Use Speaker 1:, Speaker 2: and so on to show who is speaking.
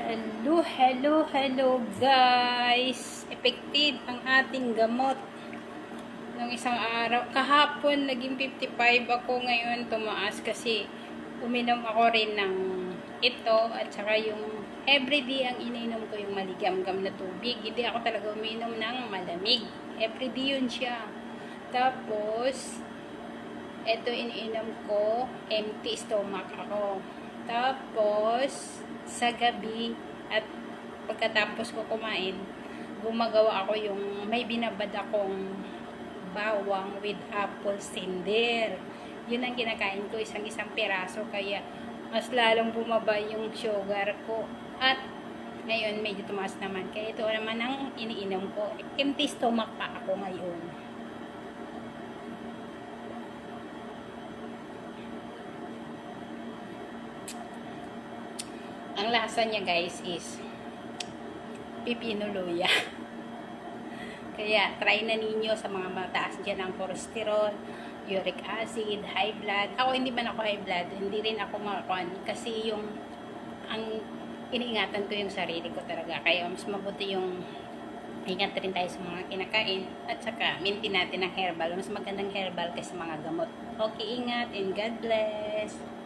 Speaker 1: Hello, hello, hello guys! Effective ang ating gamot. Nung isang araw, kahapon naging 55 ako, ngayon tumaas kasi uminom ako rin ng ito at saka yung everyday ang ininom ko yung maligamgam na tubig. Hindi ako talaga uminom ng malamig. Everyday yun siya. Tapos, ito iniinom ko, empty stomach ako. Tapos, sa gabi at pagkatapos ko kumain, gumagawa ako yung may binabad akong bawang with apple cinder. Yun ang kinakain ko, isang piraso, kaya mas lalong bumaba yung sugar ko. At ngayon medyo tumaas naman. Kaya ito naman ang iniinom ko. Empty stomach pa ako ngayon. Ang lasa niya guys is pipino luya. Kaya try na ninyo sa mga mataas dyan ng cholesterol, uric acid, high blood. Ako hindi man ako high blood, hindi rin ako makakuan kasi yung ang iniingatan ko yung sarili ko talaga. Kaya mas mabuti yung ingat rin tayo sa mga kinakain at saka maintain natin ang herbal. Mas magandang herbal kaysa mga gamot. Okay, ingat and God bless.